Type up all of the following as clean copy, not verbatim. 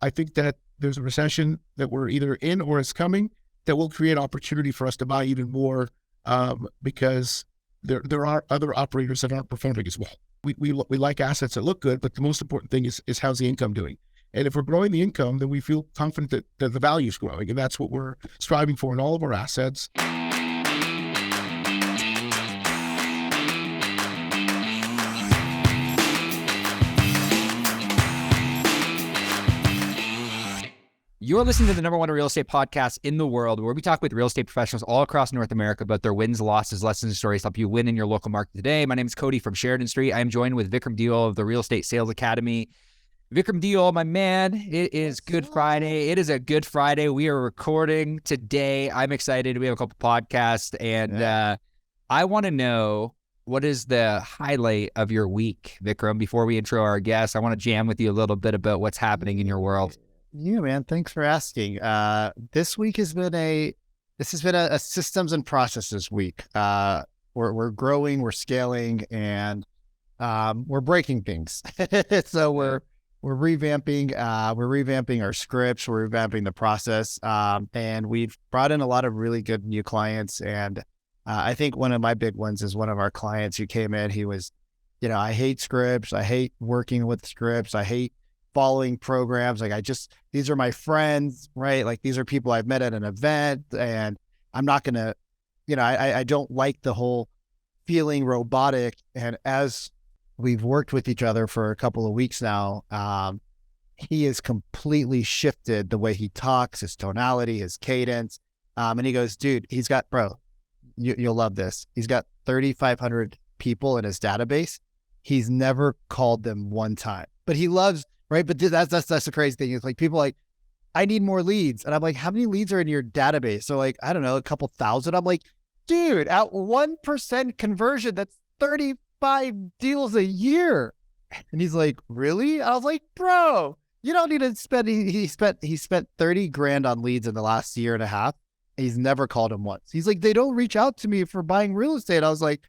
I think that there's a recession that we're either in or is coming that will create opportunity for us to buy even more because there are other operators that aren't performing as well. We like assets that look good, but the most important thing is how's the income doing? And if we're growing the income, then we feel confident that the value is growing. And that's what we're striving for in all of our assets. You're listening to the number one real estate podcast in the world, where we talk with real estate professionals all across North America about their wins, losses, lessons, and stories to help you win in your local market today. My name is Cody from Sheridan Street. I am joined with Vikram Deol of the Real Estate Sales Academy. Vikram Deol, my man, it is Good Friday. It is a Good Friday. We are recording today. I'm excited. We have a couple podcasts, and I want to know, what is the highlight of your week, Vikram? Before we intro our guests, I want to jam with you a little bit about what's happening in your world. Yeah, man. Thanks for asking. This week has been a systems and processes week. We're growing, we're scaling, and we're breaking things. So we're revamping our scripts, we're revamping the process, and we've brought in a lot of really good new clients. And I think one of my big ones is one of our clients who came in. He was, I hate scripts. I hate working with scripts. I hate following programs. These are my friends, right? Like, these are people I've met at an event, and I'm not going to, I don't like the whole feeling robotic. And as we've worked with each other for a couple of weeks now, he has completely shifted the way he talks, his tonality, his cadence. And he goes, dude, you'll love this. He's got 3,500 people in his database. He's never called them one time, but he loves, right? But that's the crazy thing. It's like, people like, I need more leads. And I'm like, how many leads are in your database? So like, I don't know, a couple thousand. I'm like, dude, at 1% conversion, that's 35 deals a year. And he's like, really? I was like, bro, you don't need to spend, he spent 30 grand on leads in the last year and a half. He's never called him once. He's like, they don't reach out to me for buying real estate. I was like,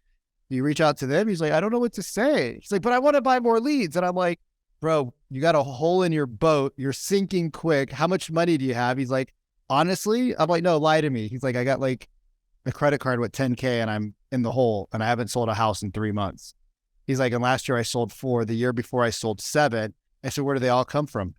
do you reach out to them? He's like, I don't know what to say. He's like, but I want to buy more leads. And I'm like, bro, you got a hole in your boat. You're sinking quick. How much money do you have? He's like, honestly, I'm like, no, lie to me. He's like, I got like a credit card with 10K and I'm in the hole and I haven't sold a house in 3 months. He's like, and last year I sold 4. The year before I sold 7. I said, where do they all come from?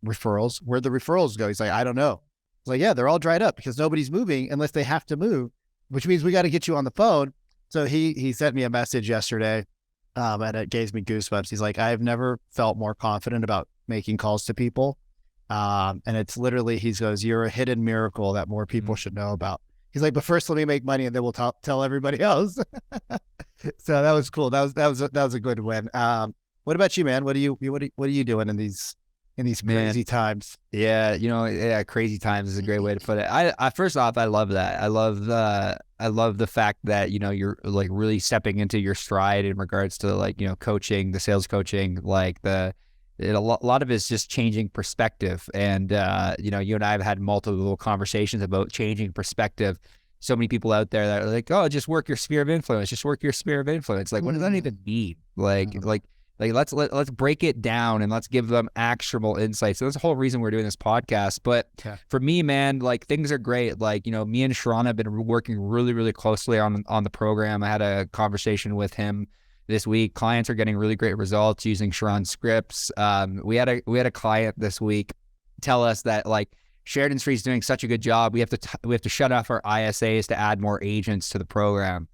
Referrals. Where'd the referrals go? He's like, I don't know. I was like, yeah, they're all dried up because nobody's moving unless they have to move, which means we got to get you on the phone. So he sent me a message yesterday. And it gave me goosebumps. He's like, I've never felt more confident about making calls to people. And it's literally, he goes, you're a hidden miracle that more people should know about. He's like, but first let me make money and then we'll tell everybody else. So that was cool. That was a good win. What about you, man? What are you doing in these crazy times? Yeah, crazy times is a great way to put it. I first off, I love that. I love the fact that, you're like really stepping into your stride in regards to like, coaching, the sales coaching, like a lot of it's just changing perspective. And, you and I have had multiple conversations about changing perspective. So many people out there that are like, oh, just work your sphere of influence. Like, what does that even mean? Like let's break it down and let's give them actionable insights. So that's the whole reason we're doing this podcast. But for me, man, like, things are great. Like, me and Sharon have been working really, really closely on the program. I had a conversation with him this week. Clients are getting really great results using Sharon's scripts. We had a client this week tell us that, like, Sheridan Street's doing such a good job. We have to shut off our ISAs to add more agents to the program.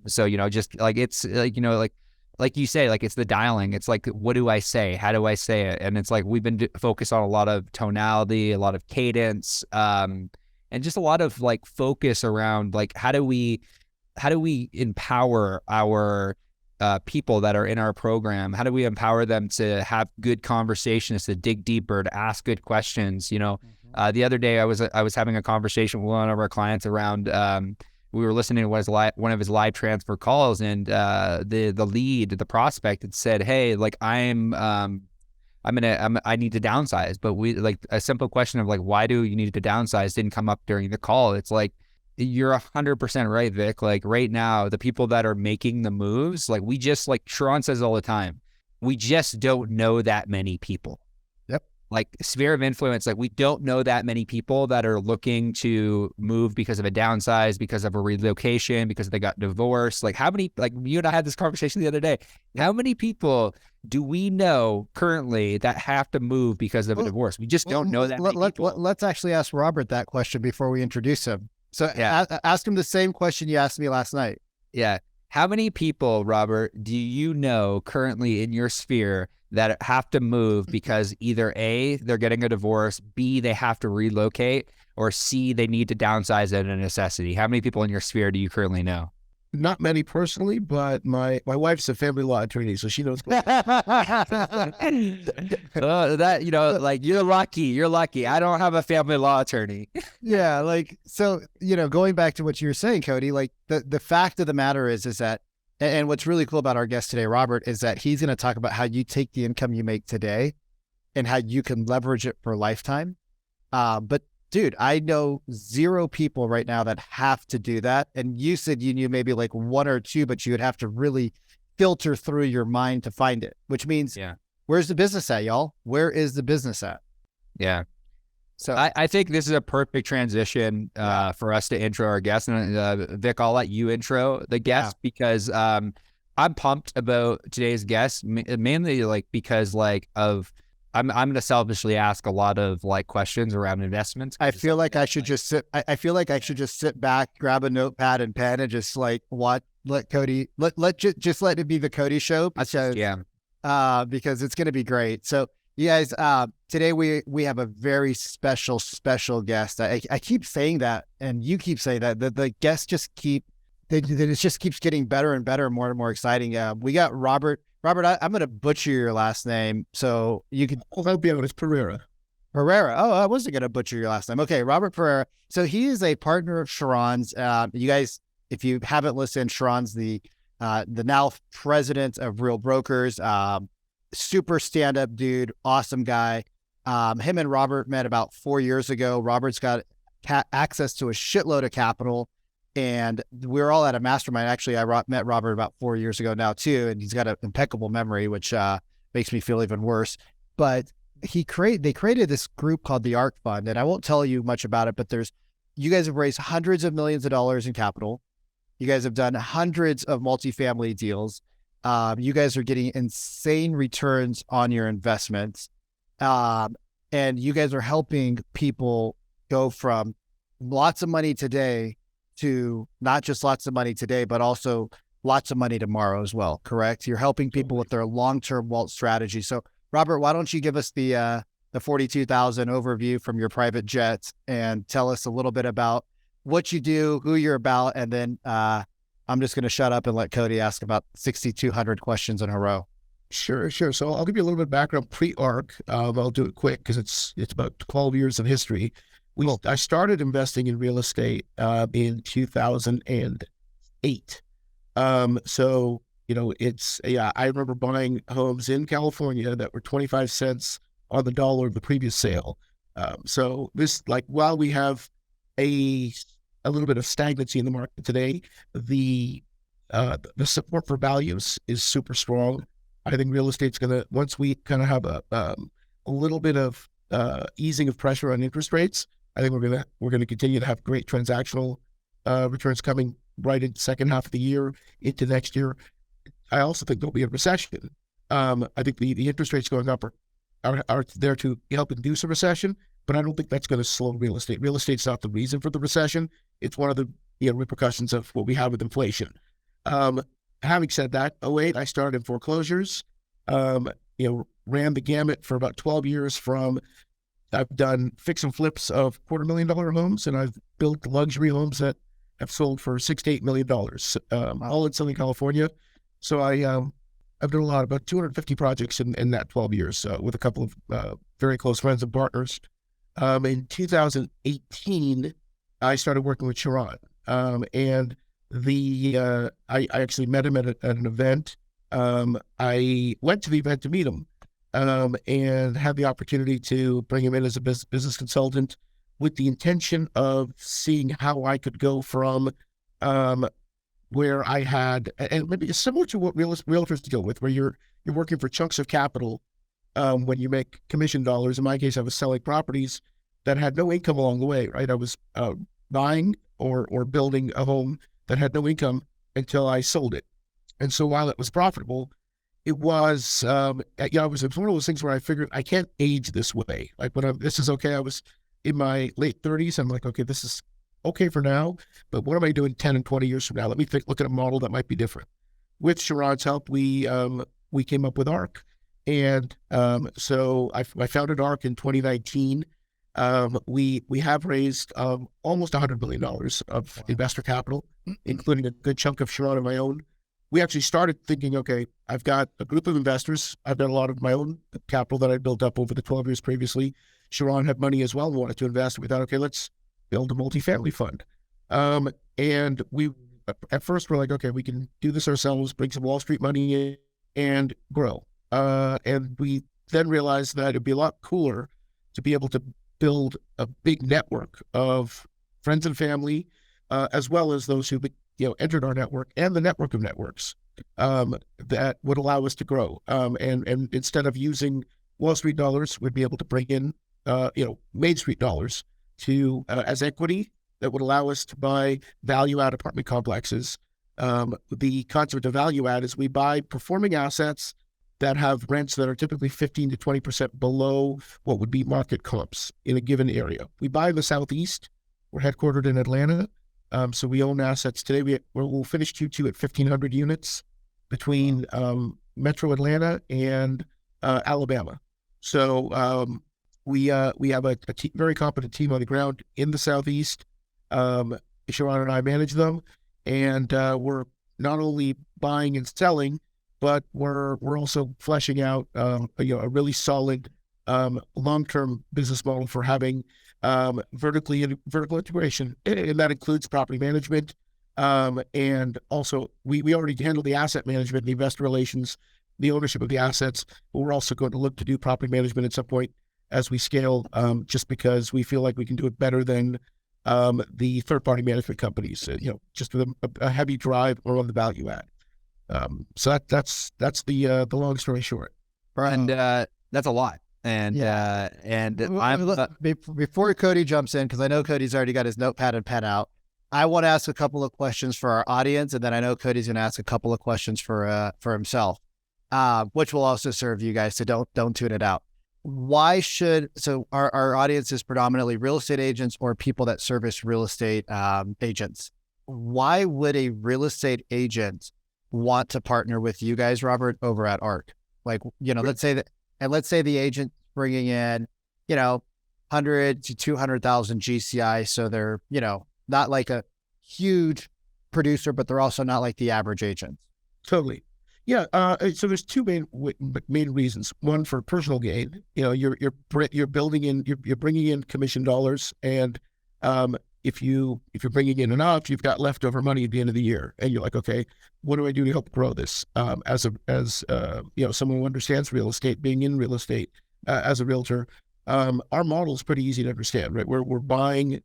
So just like, it's like you say, like, it's the dialing. It's like, what do I say? How do I say it? And it's like, we've been focused on a lot of tonality, a lot of cadence, and just a lot of like focus around like, how do we empower our people that are in our program? How do we empower them to have good conversations, to dig deeper, to ask good questions? The other day I was having a conversation with one of our clients around, we were listening to one of his live transfer calls, and the prospect had said, hey, like, I need to downsize. But we, like, a simple question of like, why do you need to downsize didn't come up during the call. It's like, you're 100% right, Vic. Like, right now, the people that are making the moves, like, we just, like Sharon says all the time, we just don't know that many people. Yep. like sphere of influence, like we don't know that many people that are looking to move because of a downsize, because of a relocation, because they got divorced. Like how many, like you and I had this conversation the other day, how many people do we know currently that have to move because of a divorce? We just don't know that many people. Let's actually ask Robert that question before we introduce him. So Yeah. ask him the same question you asked me last night. Yeah. How many people, Robert, do you know currently in your sphere that have to move because either A, they're getting a divorce, B, they have to relocate, or C, they need to downsize at a necessity? How many people in your sphere do you currently know? Not many personally, but my wife's a family law attorney, so she knows. That, you know, like you're lucky. You're lucky. I don't have a family law attorney. Yeah, like, so, you know, going back to what you were saying, Cody, like the fact of the matter is that, and what's really cool about our guest today, Robert, is that he's going to talk about how you take the income you make today and how you can leverage it for a lifetime. But dude, I know 0 people right now that have to do that. And you said you knew maybe like 1 or 2, but you would have to really filter through your mind to find it, which means, Yeah. Where's the business at, y'all? Where is the business at? Yeah. So I think this is a perfect transition for us to intro our guest. And Vic, I'll let you intro the guest because I'm pumped about today's guest, mainly like because like of I'm going to selfishly ask a lot of like questions around investments. I feel like I should just sit. I feel like I should just sit back, grab a notepad and pen, and just like let Cody just let it be the Cody show. Because, because it's going to be great. So you guys, today we have a very special guest. I keep saying that, and you keep saying that. The guests just it just keeps getting better and better, and more exciting. We got Robert. Robert, I'm going to butcher your last name, so you can. Well, that'll be out. It's Pereira. Pereira. Oh, I wasn't going to butcher your last name. Okay, Robert Pereira. So he is a partner of Sharon's. You guys, if you haven't listened, Sharon's the now president of Real Brokers. Super stand-up dude, awesome guy. Him and Robert met about 4 years ago. Robert's got access to a shitload of capital. And we were all at a mastermind. Actually, I met Robert about 4 years ago now too, and he's got an impeccable memory, which makes me feel even worse. But they created this group called the ARC Fund, and I won't tell you much about it. But you guys have raised hundreds of millions of dollars in capital. You guys have done hundreds of multifamily deals. You guys are getting insane returns on your investments, and you guys are helping people go from lots of money today to not just lots of money today, but also lots of money tomorrow as well. Correct? You're helping people with their long-term wealth strategy. So Robert, why don't you give us the 42,000 overview from your private jet and tell us a little bit about what you do, who you're about, and then I'm just going to shut up and let Cody ask about 6,200 questions in a row. Sure. So I'll give you a little bit of background pre-ARC. I'll do it quick because it's about 12 years of history. I started investing in real estate in 2008. So, you know, I remember buying homes in California that were 25 cents on the dollar of the previous sale. So this, like, while we have a little bit of stagnancy in the market today, the support for values is super strong. I think real estate's once we kind of have a little bit of easing of pressure on interest rates, I think we're gonna continue to have great transactional returns coming right in the second half of the year into next year. I also think there'll be a recession. I think the interest rates going up are there to help induce a recession, but I don't think that's going to slow real estate. Real estate's not the reason for the recession. It's one of the repercussions of what we have with inflation. Having said that, 2008, I started in foreclosures. Ran the gamut for about 12 years I've done fix and flips of $250,000 homes, and I've built luxury homes that have sold for $6 to $8 million, all in Southern California. So I've done a lot, about 250 projects in that 12 years with a couple of very close friends and partners. In 2018, I started working with Sharon, and I actually met him at an event. I went to the event to meet him. And had the opportunity to bring him in as a business consultant with the intention of seeing how I could go from where I had, and maybe similar to what realtors deal with, where you're working for chunks of capital when you make commission dollars. In my case, I was selling properties that had no income along the way, right? I was buying or building a home that had no income until I sold it. And so while it was profitable, it was, it was one of those things where I figured I can't age this way. Like this is okay. I was in my late 30s. I'm like, okay, this is okay for now, but what am I doing 10 and 20 years from now? Let me look at a model that might be different. With Sharon's help, we came up with ARC. And so I founded ARC in 2019. We have raised almost $100 million of investor capital, including a good chunk of Sharon and my own. We actually started thinking, okay, I've got a group of investors. I've got a lot of my own capital that I built up over the 12 years previously. Sharon had money as well and wanted to invest. We thought, okay, let's build a multifamily fund. And we, at first, we're like, okay, we can do this ourselves, bring some Wall Street money in and grow. And we then realized that it'd be a lot cooler to be able to build a big network of friends and family, as well as those who entered our network and the network of networks that would allow us to grow. And instead of using Wall Street dollars, we'd be able to bring in Main Street dollars to as equity that would allow us to buy value add apartment complexes. The concept of value add is we buy performing assets that have rents that are typically 15 to 20% below what would be market comps in a given area. We buy in the Southeast. We're headquartered in Atlanta. So we own assets today. We'll finish Q2 at 1,500 units between Metro Atlanta and Alabama. So we have a very competent team on the ground in the Southeast. Sharon and I manage them, and we're not only buying and selling, but we're also fleshing out a really solid long-term business model for having vertical integration, and that includes property management. And also we already handle the asset management, the investor relations, the ownership of the assets, but we're also going to look to do property management at some point as we scale, just because we feel like we can do it better than the third-party management companies, just with a heavy drive or on the value add. So that's the long story short. And that's a lot. And before Cody jumps in, because I know Cody's already got his notepad and pen out, I want to ask a couple of questions for our audience, and then I know Cody's going to ask a couple of questions for himself, which will also serve you guys. So don't tune it out. So our audience is predominantly real estate agents or people that service real estate agents. Why would a real estate agent want to partner with you guys, Robert, over at ARC? Like, let's say the agent bringing in, 100 to 200,000 GCI. So they're, not like a huge producer, but they're also not like the average agent. Totally. Yeah. So there's two main reasons. One, for personal gain. You're bringing in commission dollars, and if you're bringing in enough, you've got leftover money at the end of the year, and you're like, okay, what do I do to help grow this? As someone who understands real estate, being in real estate as a realtor, our model is pretty easy to understand, right? We're buying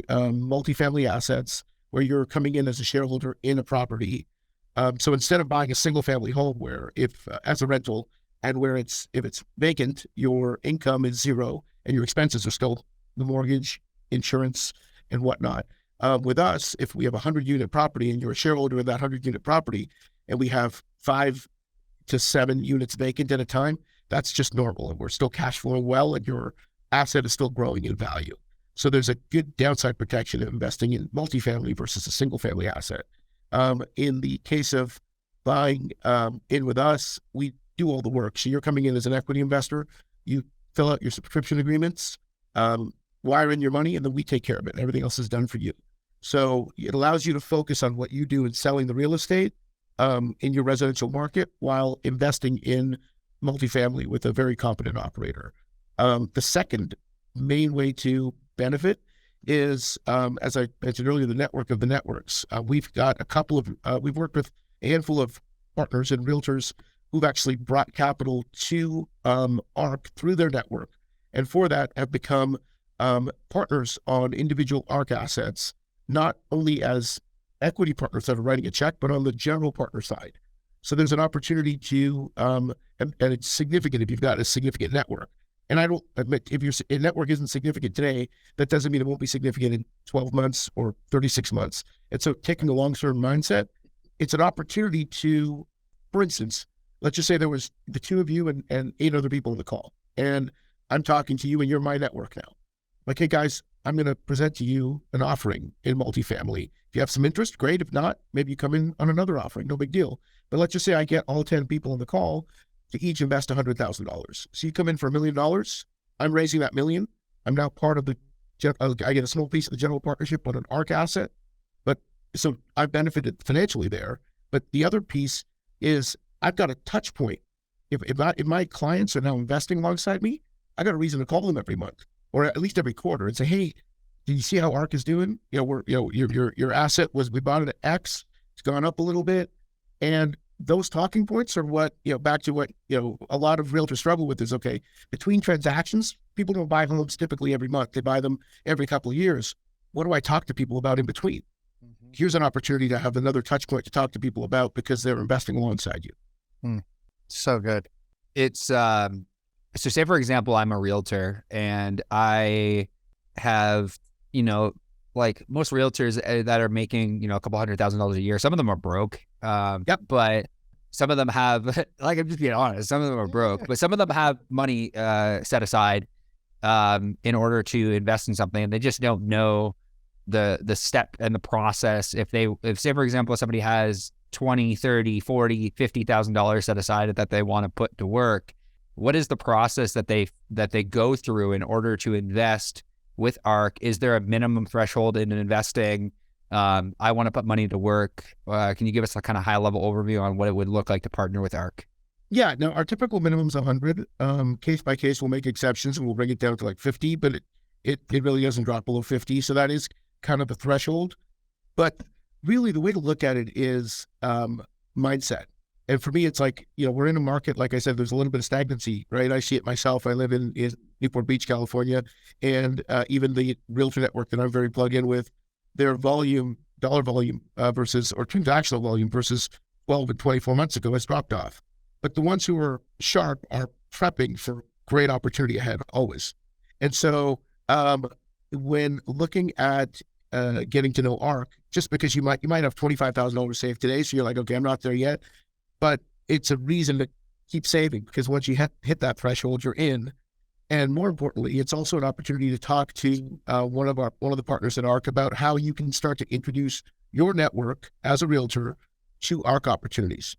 multifamily assets where you're coming in as a shareholder in a property. So instead of buying a single family home where as a rental, and where if it's vacant, your income is zero and your expenses are still the mortgage, insurance, and whatnot. With us, if we have a 100-unit property and you're a shareholder in that 100-unit property, and we have 5 to 7 units vacant at a time, that's just normal, and we're still cash flowing well, and your asset is still growing in value. So there's a good downside protection of investing in multifamily versus a single family asset. In the case of buying in with us, we do all the work. So you're coming in as an equity investor, you fill out your subscription agreements, wire in your money, and then we take care of it. Everything else is done for you. So it allows you to focus on what you do in selling the real estate in your residential market while investing in multifamily with a very competent operator. The second main way to benefit is, as I mentioned earlier, the network of the networks. We've got we've worked with a handful of partners and realtors who've actually brought capital to ARC through their network, and for that have become partners on individual ARC assets, not only as equity partners that are writing a check, but on the general partner side. So there's an opportunity to, and it's significant if you've got a significant network. And I don't admit, if your network isn't significant today, that doesn't mean it won't be significant in 12 months or 36 months. And so taking a long-term mindset, it's an opportunity to, for instance, let's just say there was the two of you and 8 other people on the call. And I'm talking to you and you're my network now. Like, hey guys, I'm going to present to you an offering in multifamily. If you have some interest, great. If not, maybe you come in on another offering, no big deal. But let's just say I get all 10 people on the call to each invest $100,000. So you come in for $1 million. I'm raising that $1 million. I'm now part of I get a small piece of the general partnership on an ARC asset. But so I've benefited financially there. But the other piece is I've got a touch point. If my clients are now investing alongside me, I got a reason to call them every month or at least every quarter and say, hey, did you see how ARC is doing? Your asset we bought it at X. It's gone up a little bit. And those talking points are what, back to what, a lot of realtors struggle with is, okay, between transactions, people don't buy homes typically every month. They buy them every couple of years. What do I talk to people about in between? Mm-hmm. Here's an opportunity to have another touch point to talk to people about because they're investing alongside you. So good. It's, so say for example, I'm a realtor and I have, like most realtors that are making, a couple $100,000 a year, some of them are broke. But some of them have, like, I'm just being honest, some of them are broke, but some of them have money set aside in order to invest in something, and they just don't know the step and the process. If say for example, somebody has $20, $30, $40, $50,000 set aside that they want to put to work, what is the process that they go through in order to invest with ARC? Is there a minimum threshold in investing? I want to put money to work. Can you give us a kind of high level overview on what it would look like to partner with ARC? Yeah, no, our typical minimum is 100. Case by case, we'll make exceptions and we'll bring it down to like 50, but it really doesn't drop below 50. So that is kind of the threshold. But really the way to look at it is mindset. And for me, it's like, we're in a market, like I said, there's a little bit of stagnancy, right? I see it myself. I live in Newport Beach, California, and even the realtor network that I'm very plugged in with, their dollar volume or transactional volume versus 12 and 24 months ago has dropped off. But the ones who are sharp are prepping for great opportunity ahead always. And so when looking at getting to know ARC, just because you might have $25,000 saved today, so you're like, okay, I'm not there yet, but it's a reason to keep saving because once you hit that threshold, you're in. And more importantly, it's also an opportunity to talk to one of the partners at ARC about how you can start to introduce your network as a realtor to ARC opportunities.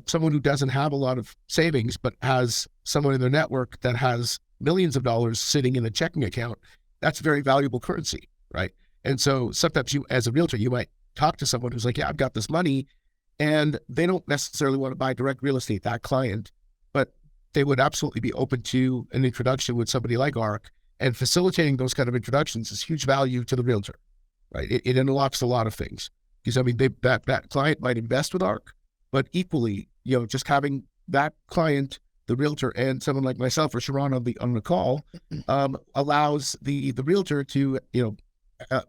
Someone who doesn't have a lot of savings, but has someone in their network that has millions of dollars sitting in a checking account, that's very valuable currency, right? And so sometimes you, as a realtor, you might talk to someone who's like, yeah, I've got this money, and they don't necessarily want to buy direct real estate, that client, but they would absolutely be open to an introduction with somebody like ARC, and facilitating those kind of introductions is huge value to the realtor, right? It unlocks a lot of things because that client might invest with ARC, but equally, just having that client, the realtor, and someone like myself or Sharon on the call allows the realtor to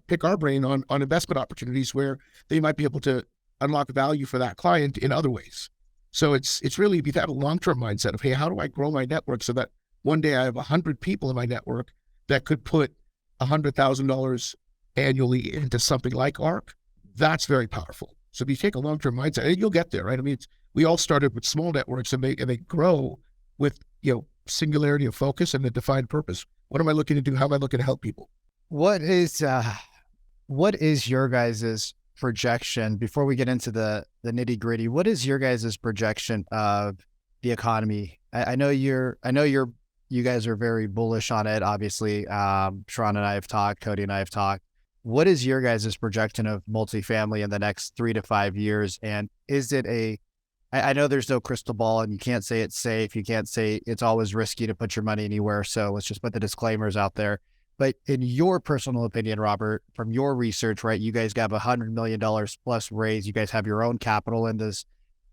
pick our brain on investment opportunities where they might be able to unlock value for that client in other ways. So it's really, if you have a long-term mindset of, hey, how do I grow my network so that one day I have 100 people in my network that could put $100,000 annually into something like ARC, that's very powerful. So if you take a long-term mindset, and you'll get there, right? I mean, we all started with small networks and they grow with, singularity of focus and a defined purpose. What am I looking to do? How am I looking to help people? What is your guys's projection before we get into the nitty gritty? What is your guys' projection of the economy? I know you guys are very bullish on it. Obviously, Sharon and I have talked, Cody and I have talked. What is your guys' projection of multifamily in the next 3 to 5 years? And is it I know there's no crystal ball and you can't say it's safe. You can't say it's always risky to put your money anywhere. So let's just put the disclaimers out there. But in your personal opinion, Robert, from your research, right, you guys got $100 million plus raise. You guys have your own capital in this.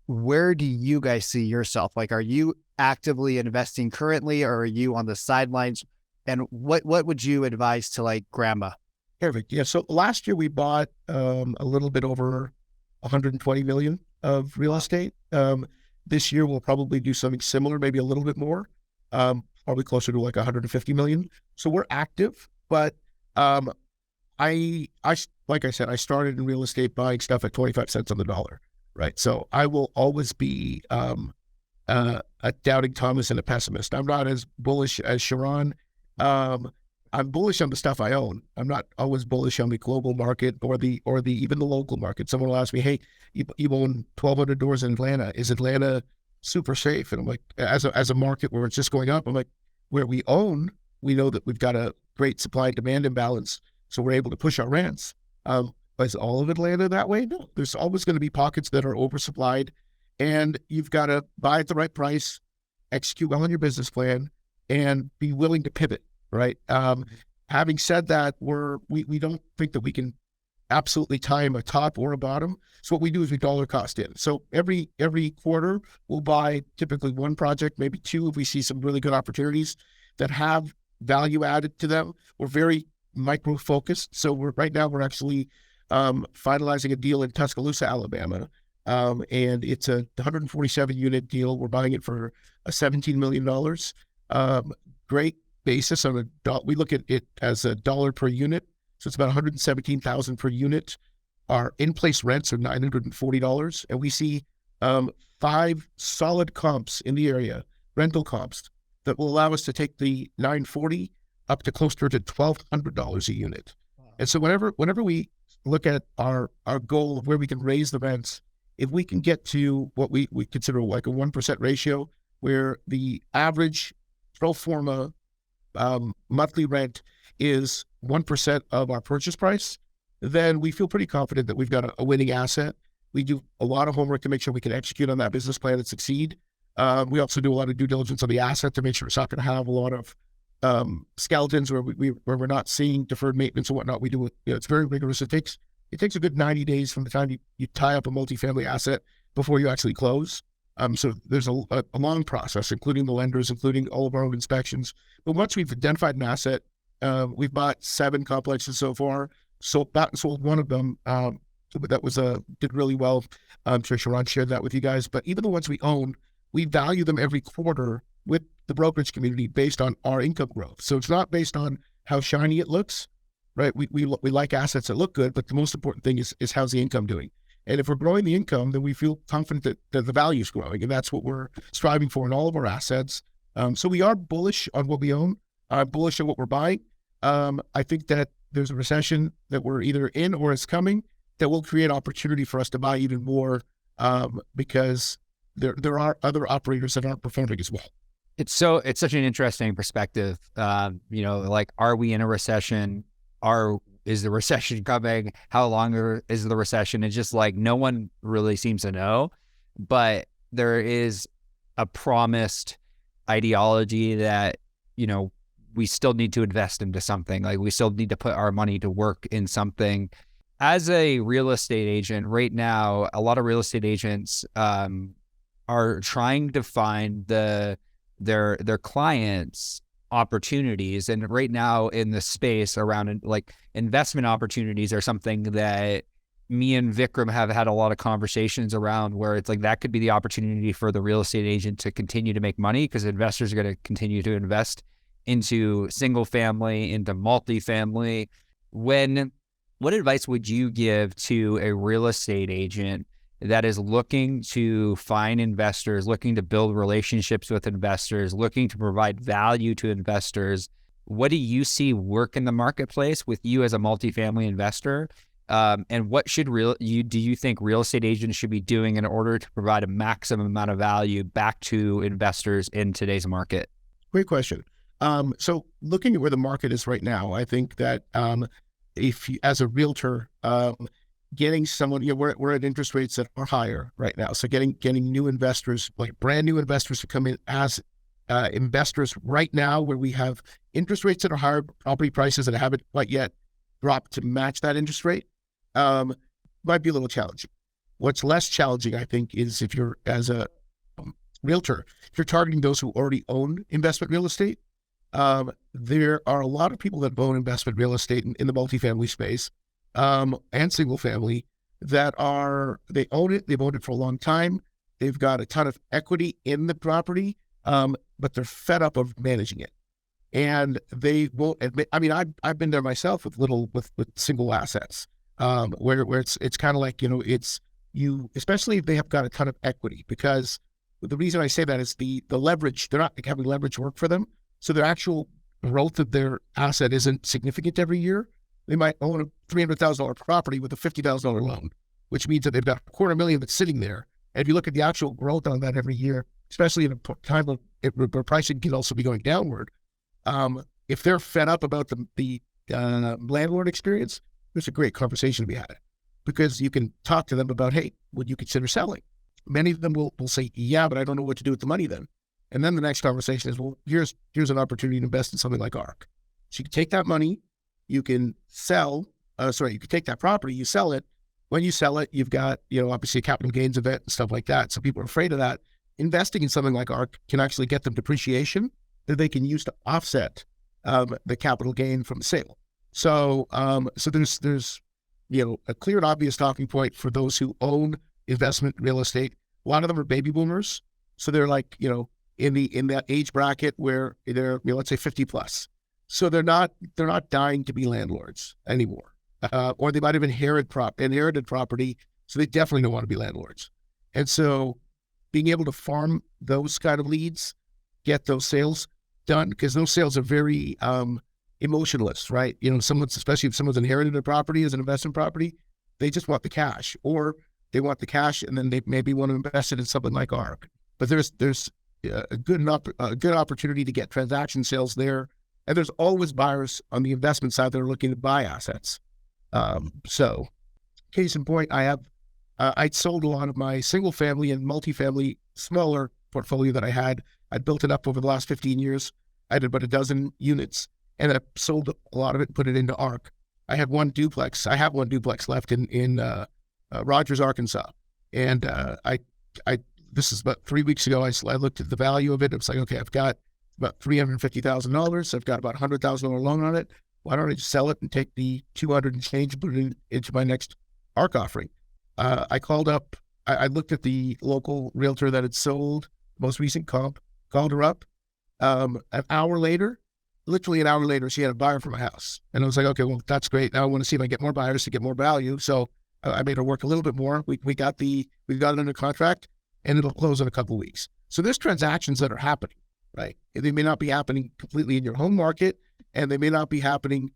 Where do you guys see yourself? Like, are you actively investing currently, or are you on the sidelines? And what would you advise to like grandma? Perfect. Yeah. So last year we bought a little bit over 120 million of real estate. This year we'll probably do something similar, maybe a little bit more, probably closer to like 150 million. So we're active, but like I said, I started in real estate buying stuff at 25 cents on the dollar, right? So I will always be a doubting Thomas and a pessimist. I'm not as bullish as Sharon. I'm bullish on the stuff I own. I'm not always bullish on the global market or the even the local market. Someone will ask me, "Hey, you own 1,200 doors in Atlanta. Is Atlanta super safe?" And I'm like, as a market where it's just going up, I'm like, where we own, we know that we've got a great supply and demand imbalance, so we're able to push our rents. Is all of Atlanta that way? No. There's always going to be pockets that are oversupplied, and you've got to buy at the right price, execute well on your business plan, and be willing to pivot. Right. Having said that, we don't think that we can absolutely time a top or a bottom. So what we do is we dollar cost in. So every quarter we'll buy typically one project, maybe two, if we see some really good opportunities that have value added to them. We're very micro focused. So right now we're actually finalizing a deal in Tuscaloosa, Alabama. And it's a 147 unit deal. We're buying it for $17 million. Great basis on we look at it as $1 per unit. So it's about 117,000 per unit. Our in-place rents are $940. And we see 5 solid comps in the area, rental comps, that will allow us to take the $940 up to closer to $1,200 a unit. Wow. And so whenever we look at our goal of where we can raise the rents, if we can get to what we consider like a 1% ratio, where the average pro forma monthly rent is 1% of our purchase price, then we feel pretty confident that we've got a winning asset. We do a lot of homework to make sure we can execute on that business plan and succeed. We also do a lot of due diligence on the asset to make sure it's not going to have a lot of skeletons where we're not seeing deferred maintenance and whatnot. We do it. It's very rigorous. It takes a good 90 days from the time you tie up a multifamily asset before you actually close. So there's a long process, including the lenders, including all of our own inspections. But once we've identified an asset, we've bought 7 complexes so far. Sold one of them. That was did really well. I'm sure Sharon shared that with you guys. But even the ones we own, we value them every quarter with the brokerage community based on our income growth. So it's not based on how shiny it looks, right? We like assets that look good, but the most important thing is how's the income doing? And if we're growing the income, then we feel confident that the value is growing. And that's what we're striving for in all of our assets. So we are bullish on what we own, bullish on what we're buying. I think that there's a recession that we're either in or is coming that will create opportunity for us to buy even more because there are other operators that aren't performing as well. It's such an interesting perspective. Like, are we in a recession? Is the recession coming? How long is the recession? It's just like no one really seems to know, but there is a promised ideology that, we still need to invest into something. Like, we still need to put our money to work in something. As a real estate agent right now, a lot of real estate agents are trying to find their clients opportunities. And right now in the space around like investment opportunities are something that me and Vikram have had a lot of conversations around, where it's like that could be the opportunity for the real estate agent to continue to make money because investors are going to continue to invest into single family, into multifamily. What advice would you give to a real estate agent that is looking to find investors, looking to build relationships with investors, looking to provide value to investors? What do you see work in the marketplace with you as a multifamily investor? And what do you think real estate agents should be doing in order to provide a maximum amount of value back to investors in today's market? Great question. So looking at where the market is right now, I think that if you, as a realtor, getting someone, we're at interest rates that are higher right now. So getting new investors, like brand new investors to come in as investors right now, where we have interest rates that are higher, property prices that haven't quite yet dropped to match that interest rate, might be a little challenging. What's less challenging, I think, is if you're, as a realtor, if you're targeting those who already own investment real estate. There are a lot of people that own investment real estate in the multifamily space and single family that they own it. They've owned it for a long time. They've got a ton of equity in the property, but they're fed up of managing it. And they won't admit. I mean, I've been there myself with single assets, where it's kind of like, it's you, especially if they have got a ton of equity, because the reason I say that is the leverage. They're not having leverage work for them, so their actual growth of their asset isn't significant every year. They might own a $300,000 property with a $50,000 loan, which means that they've got $250,000 that's sitting there. And if you look at the actual growth on that every year, especially in a time of where pricing can also be going downward, if they're fed up about the landlord experience, there's a great conversation to be had, because you can talk to them about, hey, would you consider selling? Many of them will say, yeah, but I don't know what to do with the money then. And then the next conversation is, well, here's an opportunity to invest in something like ARC. So you can take that money, you can you can take that property, you sell it. When you sell it, you've got, obviously a capital gains event and stuff like that. So people are afraid of that. Investing in something like ARC can actually get them depreciation that they can use to offset the capital gain from the sale. So there's a clear and obvious talking point for those who own investment real estate. A lot of them are baby boomers, so they're like, in that age bracket where they're, let's say 50 plus. So they're not dying to be landlords anymore, or they might have inherited property, so they definitely don't want to be landlords. And so being able to farm those kind of leads, get those sales done, because those sales are very emotionless, right? Especially if someone's inherited a property as an investment property, they just want the cash, or they want the cash and then they maybe want to invest it in something like ARC. But there's a good opportunity to get transaction sales there. And there's always buyers on the investment side that are looking to buy assets. So case in point, I'd sold a lot of my single family and multifamily smaller portfolio that I had. I'd built it up over the last 15 years. I had about a dozen units, and I sold a lot of it, put it into ARC. I have one duplex left in Rogers, Arkansas. And this is about 3 weeks ago, I looked at the value of it. It was like, okay, I've got about $350,000. I've got about $100,000 loan on it. Why don't I just sell it and take the 200 and change and put it into my next ARC offering? I called up, I looked at the local realtor that had sold most recent comp, called her up. Literally an hour later, she had a buyer for my house. And I was like, okay, well, that's great. Now I want to see if I get more buyers to get more value. So I made her work a little bit more. We got it under contract, and it'll close in a couple of weeks. So there's transactions that are happening, right? They may not be happening completely in your home market, and they may not be happening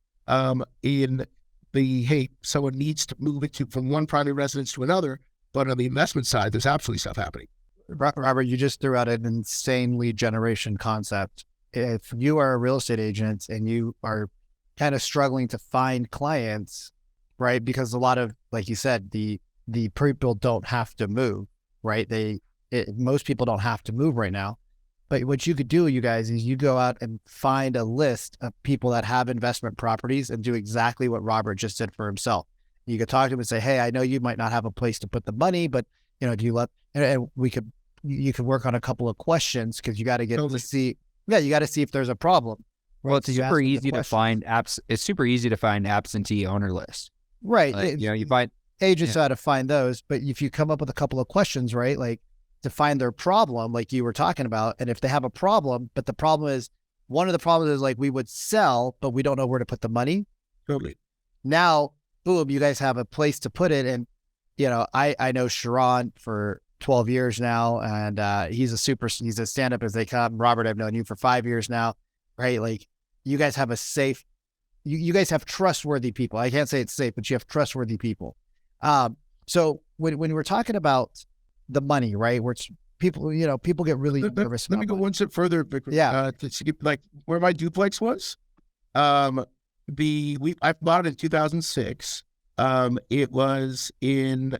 in the, hey, someone needs to move it from one primary residence to another. But on the investment side, there's absolutely stuff happening. Robert, you just threw out an insane lead generation concept. If you are a real estate agent and you are kind of struggling to find clients, right? Because a lot of, like you said, the people don't have to move, right? Most people don't have to move right now. But what you could do, you guys, is you go out and find a list of people that have investment properties and do exactly what Robert just did for himself. You could talk to him and say, hey, I know you might not have a place to put the money, but do you let, and you could work on a couple of questions, because you got to get to see, you got to see if there's a problem. Right? Well, it's super easy to find apps. It's super easy to find absentee owner lists. Right. Like, you find agents how to find those, but if you come up with a couple of questions, right, like to find their problem, like you were talking about, and if they have a problem, but the problem is, one of the problems is like, we would sell, but we don't know where to put the money. Totally. Now, boom, you guys have a place to put it. And, I know Sharon for 12 years now, and he's a stand-up as they come. Robert, I've known you for 5 years now, right? Like, you guys have you guys have trustworthy people. I can't say it's safe, but you have trustworthy people. So when we're talking about the money, right, where it's people get really nervous. Let me go one step further. Yeah. Like where my duplex was, I bought it in 2006. It was in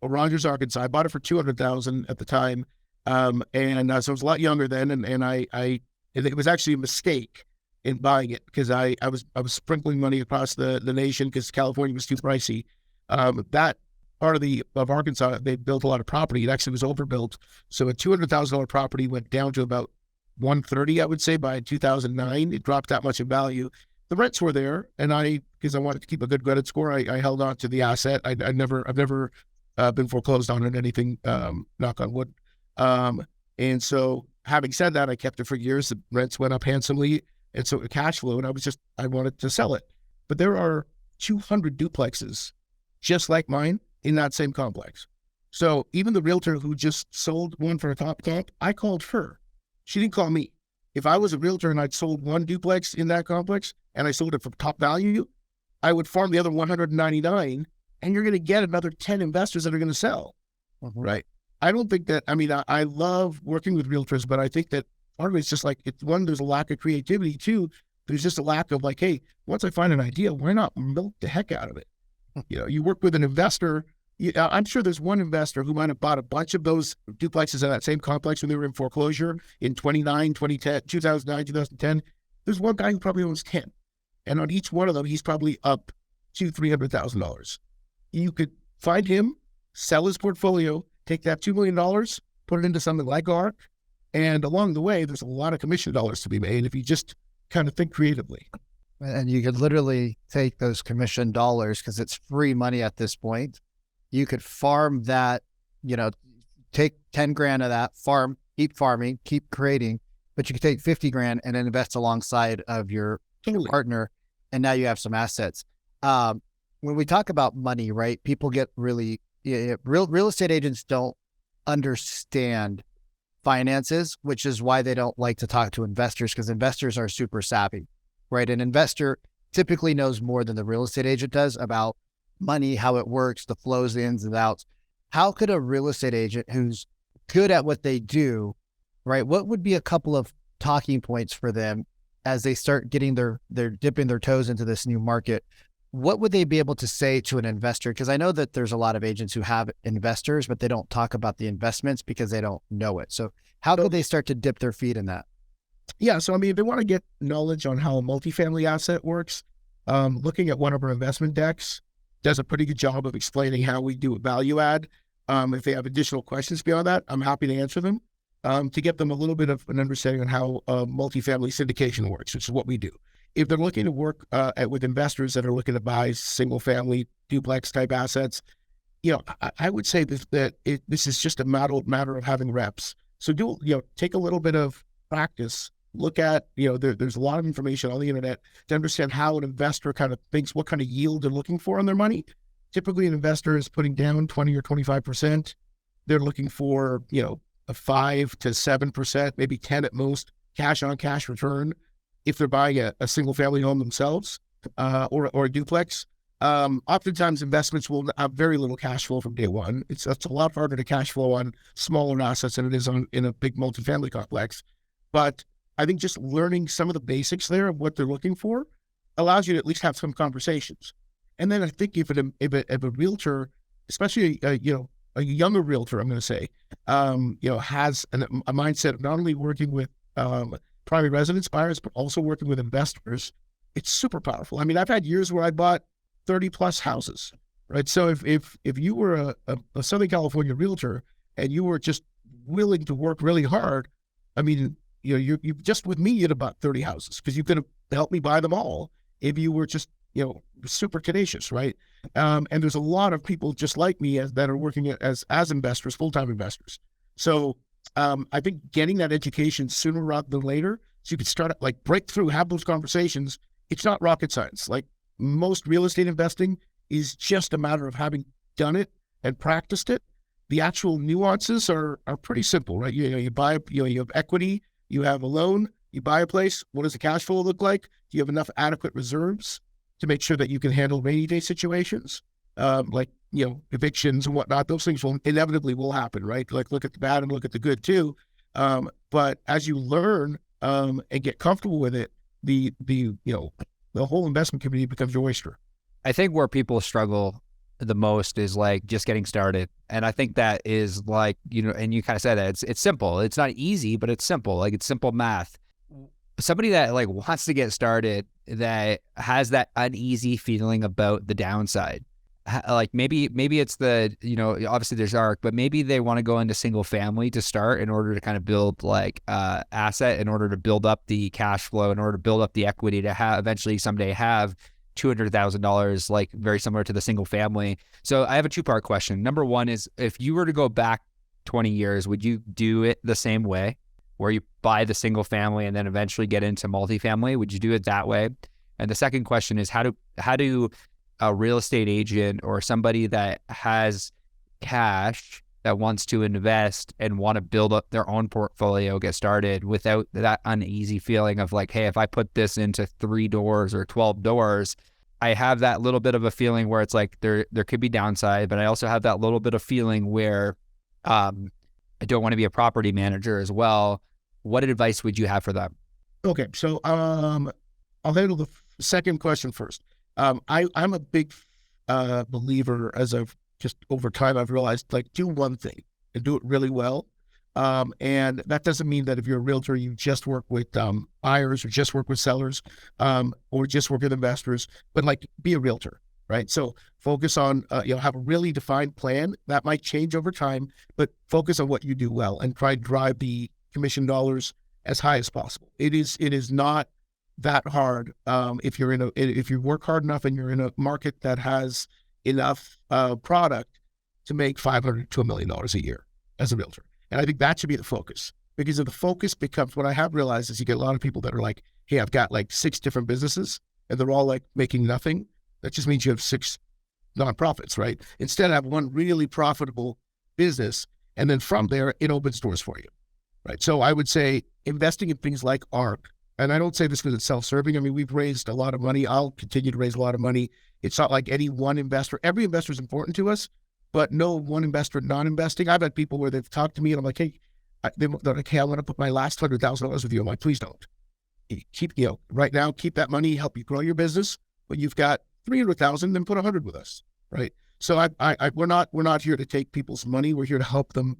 Rogers, Arkansas. I bought it for $200,000 at the time. So I was a lot younger then. And it was actually a mistake in buying it, because I was sprinkling money across the nation because California was too pricey. That part of Arkansas, they built a lot of property. It actually was overbuilt. So a $200,000 property went down to about $130,000, I would say, by 2009. It dropped that much in value. the rents were there, and because I wanted to keep a good credit score, I held on to the asset. I've never been foreclosed on or anything, knock on wood. And so having said that, I kept it for years. The rents went up handsomely, and so the cash flow, and I wanted to sell it. But there are 200 duplexes just like mine in that same complex. So even the realtor who just sold one for a top, I called her. She didn't call me. If I was a realtor and I'd sold one duplex in that complex and I sold it for top value, I would farm the other 199, and you're going to get another 10 investors that are going to sell, right? I don't think that, I love working with realtors, but I think that part of it's just like, there's a lack of creativity. Two, there's just a lack of like, hey, once I find an idea, why not milk the heck out of it? You work with an investor. I'm sure there's one investor who might have bought a bunch of those duplexes in that same complex when they were in foreclosure in 2009, 2010. There's one guy who probably owns 10. And on each one of them, he's probably up $200,000-$300,000. You could find him, sell his portfolio, take that $2 million, put it into something like ARC, and along the way, there's a lot of commission dollars to be made if you just kind of think creatively. And you could literally take those commission dollars, because it's free money at this point. You could farm that, take 10 grand of that, keep farming, keep creating, but you could take 50 grand and then invest alongside of your partner. And now you have some assets. When we talk about money, right, people get really, real estate agents don't understand finances, which is why they don't like to talk to investors, because investors are super savvy, right? An investor typically knows more than the real estate agent does about money, how it works, the flows, the ins and outs. How could a real estate agent who's good at what they do, right? What would be a couple of talking points for them as they start getting they're dipping their toes into this new market? What would they be able to say to an investor? Because I know that there's a lot of agents who have investors, but they don't talk about the investments because they don't know it. So how could they start to dip their feet in that? Yeah. So, if they want to get knowledge on how a multifamily asset works, looking at one of our investment decks does a pretty good job of explaining how we do a value add. If they have additional questions beyond that, I'm happy to answer them, to get them a little bit of an understanding on how multifamily syndication works, which is what we do. If they're looking to work with investors that are looking to buy single family duplex type assets, I would say that this is just a matter of having reps. So take a little bit of practice. Look at, there's a lot of information on the internet to understand how an investor kind of thinks, what kind of yield they're looking for on their money. Typically, an investor is putting down 20 or 25%. They're looking for, a 5 to 7%, maybe 10 at most, cash on cash return if they're buying a single family home themselves, or a duplex. Oftentimes investments will have very little cash flow from day one. It's a lot harder to cash flow on smaller assets than it is in a big multifamily complex. But I think just learning some of the basics there of what they're looking for allows you to at least have some conversations. And then I think if a realtor, especially a younger realtor, I'm going to say, has a mindset of not only working with primary residence buyers, but also working with investors, it's super powerful. I've had years where I bought 30 plus houses, right? So if you were a Southern California realtor and you were just willing to work really hard, you just with me, you'd have bought 30 houses because you could have helped me buy them all if you were just, super tenacious, right? And there's a lot of people just like me that are working as investors, full-time investors. So I think getting that education sooner rather than later, so you can start break through, have those conversations. It's not rocket science. Like most real estate investing is just a matter of having done it and practiced it. The actual nuances are pretty simple, right? You buy, you have equity, you have a loan, you buy a place. What does the cash flow look like? Do you have enough adequate reserves to make sure that you can handle rainy day situations? Evictions and whatnot, those things will inevitably happen, right? Look at the bad and look at the good too. But as you learn and get comfortable with it, the whole investment community becomes your oyster. I think where people struggle the most is just getting started. And I think that is and you kind of said that it's simple. It's not easy, but it's simple. It's simple math. Somebody that wants to get started that has that uneasy feeling about the downside. like maybe it's the, you know, obviously there's ARC, but maybe they want to go into single family to start in order to kind of build like asset, in order to build up the cash flow, in order to build up the equity to have eventually someday have $200,000, like very similar to the single family. So I have a two-part question. Number one is, if you were to go back 20 years, would you do it the same way, where you buy the single family and then eventually get into multifamily? Would you do it that way? And the second question is, how do a real estate agent or somebody that has cash that wants to invest and want to build up their own portfolio get started without that uneasy feeling of like, hey, if I put this into 3 doors or 12 doors, I have that little bit of a feeling where it's like there could be downside, but I also have that little bit of feeling where I don't want to be a property manager as well. What advice would you have for them? Okay, so I'll handle the second question first. I'm a big believer, as I've just over time I've realized, like, do one thing and do it really well. And that doesn't mean that if you're a realtor, you just work with buyers or just work with sellers or just work with investors, but like be a realtor, right? So focus on, have a really defined plan that might change over time, but focus on what you do well and try to drive the commission dollars as high as possible. It is not that hard if you work hard enough and you're in a market that has enough product to make $500 to $1 million a year as a realtor. And I think that should be the focus, because if the focus becomes, what I have realized is you get a lot of people that are like, hey, I've got like 6 different businesses and they're all like making nothing. That just means you have 6 nonprofits, right? Instead, have one really profitable business, and then from there, it opens doors for you, right? So I would say investing in things like ARC, and I don't say this because it's self-serving. I mean, we've raised a lot of money. I'll continue to raise a lot of money. It's not like any one investor. Every investor is important to us, but no one investor non-investing. I've had people where they've talked to me and I'm like, hey, they're like, hey, I want to put my last $100,000 with you. I'm like, please don't. Keep, right now, keep that money, help you grow your business. When you've got 300,000, then put 100 with us, right? So we're not here to take people's money. We're here to help them,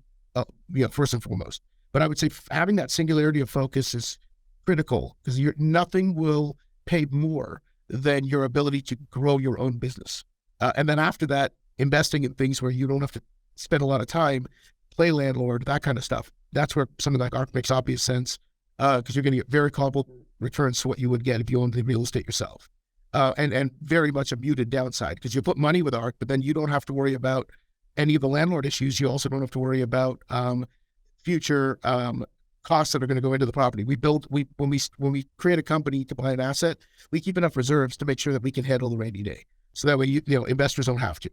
first and foremost. But I would say having that singularity of focus is critical, because nothing will pay more than your ability to grow your own business. And then after that, investing in things where you don't have to spend a lot of time, play landlord, that kind of stuff. That's where something like ARC makes obvious sense, because you're going to get very comparable returns to what you would get if you owned the real estate yourself. And very much a muted downside, because you put money with ARC, but then you don't have to worry about any of the landlord issues. You also don't have to worry about future costs that are going to go into the property. When we create a company to buy an asset, we keep enough reserves to make sure that we can handle the rainy day. So that way, investors don't have to.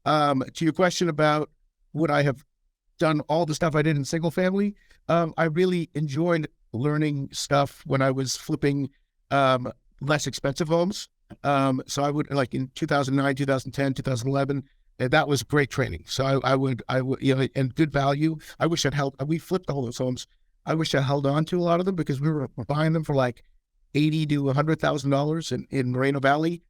To your question about would I have done all the stuff I did in single family, I really enjoyed learning stuff when I was flipping less expensive homes. So I would, like in 2009, 2010, 2011, that was great training. So I would, and good value. I wish we flipped all those homes. I wish I held on to a lot of them, because we were buying them for like $80,000 to $100,000 in Moreno Valley.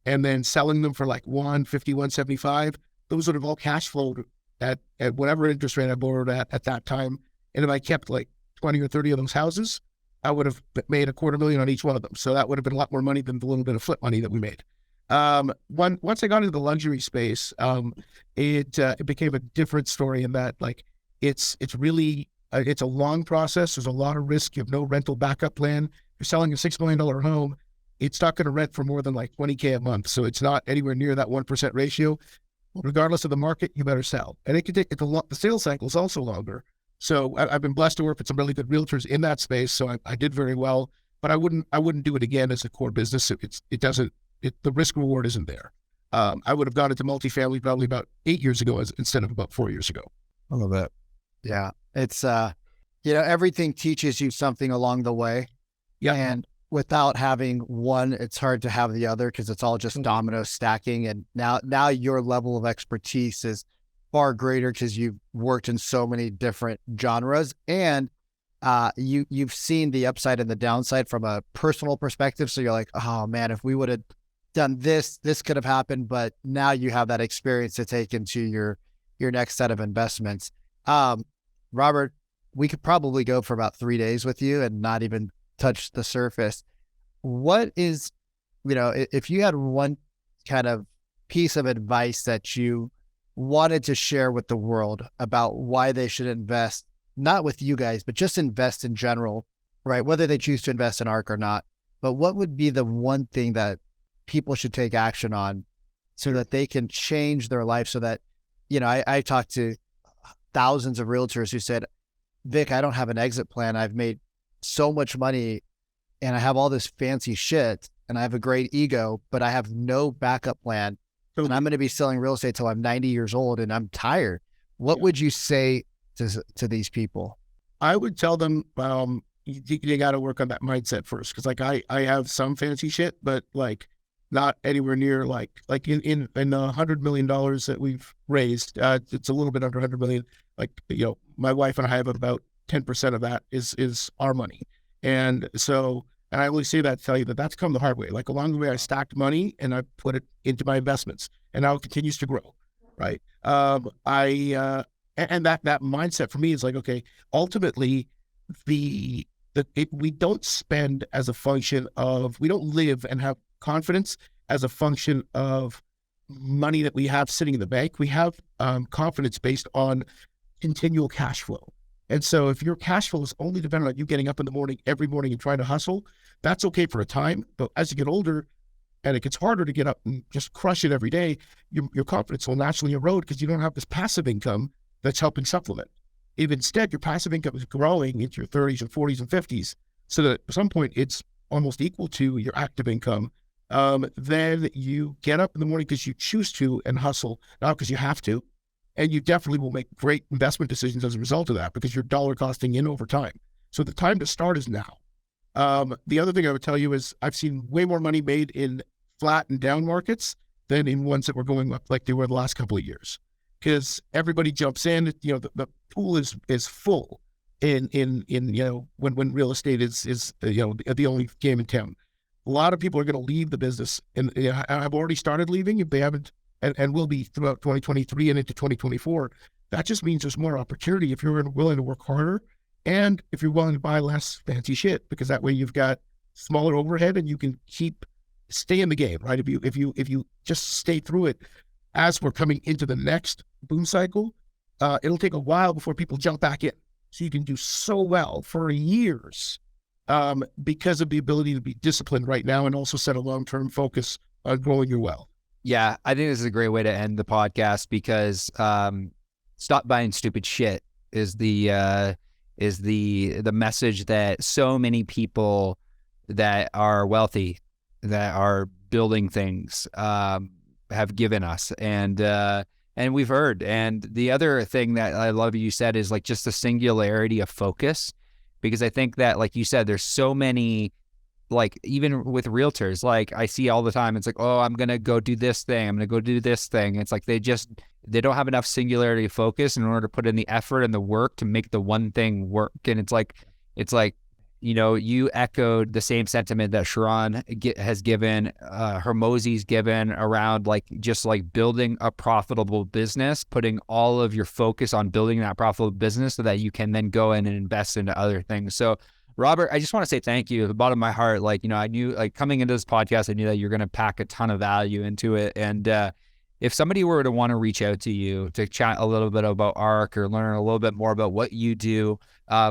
And then selling them for like $150,000, $175,000. Those would have all cash flowed at whatever interest rate I borrowed at that time. And if I kept like 20 or 30 of those houses, I would have made $250,000 on each one of them. So that would have been a lot more money than the little bit of flip money that we made. Once I got into the luxury space, it became a different story in that, like, it's really, it's a long process. There's a lot of risk. You have no rental backup plan. You're selling a $6 million home. It's not going to rent for more than like $20,000 a month. So it's not anywhere near that 1% ratio. Regardless of the market, you better sell. And it can take, the sales cycle is also longer. So I've been blessed to work with some really good realtors in that space. So I did very well, but I wouldn't do it again as a core business. The risk reward isn't there. I would have gone into multifamily probably about 8 years ago instead of about 4 years ago. I love that. Yeah. It's, everything teaches you something along the way. Yeah. And without having one, it's hard to have the other, because it's all just domino stacking. And now your level of expertise is far greater, because you've worked in so many different genres, and you've seen the upside and the downside from a personal perspective. So you're like, oh man, if we would have done this could have happened. But now you have that experience to take into your next set of investments. Robert, we could probably go for about 3 days with you and not even touch the surface. What is, if you had one kind of piece of advice that you wanted to share with the world about why they should invest, not with you guys, but just invest in general, right? Whether they choose to invest in ARC or not, but what would be the one thing that people should take action on so that they can change their life? So that, I talked to thousands of realtors who said, Vic, I don't have an exit plan. I've made so much money and I have all this fancy shit and I have a great ego, but I have no backup plan. And I'm going to be selling real estate till I'm 90 years old and I'm tired. What would you say to these people? I would tell them, you got to work on that mindset first. Cause like I have some fancy shit, but like not anywhere near like in $100 million that we've raised. It's a little bit under 100 million. Like, my wife and I have about 10% of that is our money. And so, and I always say that to tell you that that's come the hard way. Like along the way, I stacked money and I put it into my investments and now it continues to grow. Right. And that mindset for me is like, okay, ultimately we don't spend as a function of, we don't live and have confidence as a function of money that we have sitting in the bank. We have confidence based on continual cash flow. And so if your cash flow is only dependent on you getting up in the morning, every morning and trying to hustle, that's okay for a time. But as you get older and it gets harder to get up and just crush it every day, your confidence will naturally erode because you don't have this passive income that's helping supplement. If instead your passive income is growing into your 30s and 40s and 50s, so that at some point it's almost equal to your active income, then you get up in the morning because you choose to and hustle, not because you have to. And you definitely will make great investment decisions as a result of that because you're dollar costing in over time. So the time to start is now. The other thing I would tell you is I've seen way more money made in flat and down markets than in ones that were going up like they were the last couple of years. Because everybody jumps in, the pool is full in when real estate is the only game in town. A lot of people are going to leave the business and have already started leaving if they haven't, and will be throughout 2023 and into 2024. That just means there's more opportunity if you're willing to work harder and if you're willing to buy less fancy shit, because that way you've got smaller overhead and you can stay in the game, right? If you just stay through it as we're coming into the next boom cycle, it'll take a while before people jump back in. So you can do so well for years because of the ability to be disciplined right now and also set a long-term focus on growing your wealth. Yeah, I think this is a great way to end the podcast because stop buying stupid shit is the message that so many people that are wealthy, that are building things, have given us, and we've heard. And the other thing that I love you said is like just the singularity of focus, because I think that, like you said, there's so many. Like even with realtors, like I see all the time, it's like, oh, I'm going to go do this thing. I'm going to go do this thing. It's like they don't have enough singularity of focus in order to put in the effort and the work to make the one thing work. And it's like, you echoed the same sentiment that Sharon has given, Hermosi's given around like, just like building a profitable business, putting all of your focus on building that profitable business so that you can then go in and invest into other things. So Robert, I just want to say thank you at the bottom of my heart. Like, I knew, like, coming into this podcast, I knew that you're going to pack a ton of value into it. And if somebody were to want to reach out to you to chat a little bit about ARC or learn a little bit more about what you do,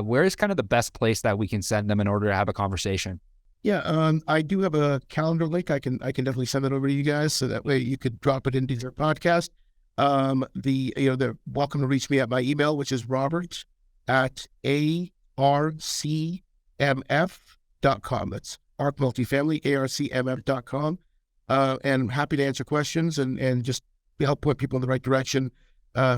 where is kind of the best place that we can send them in order to have a conversation? Yeah, I do have a calendar link. I can definitely send it over to you guys, so that way you could drop it into your podcast. They're welcome to reach me at my email, which is robert@arcmf.com. That's ARC Multifamily, arcmf.com. And happy to answer questions and just help point people in the right direction.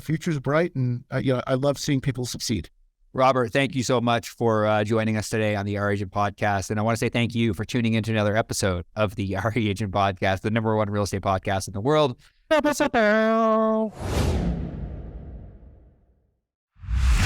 Future's bright, and I love seeing people succeed. Robert, thank you so much for joining us today on the RE Agent Podcast. And I want to say thank you for tuning into another episode of the RE Agent Podcast, the #1 real estate podcast in the world.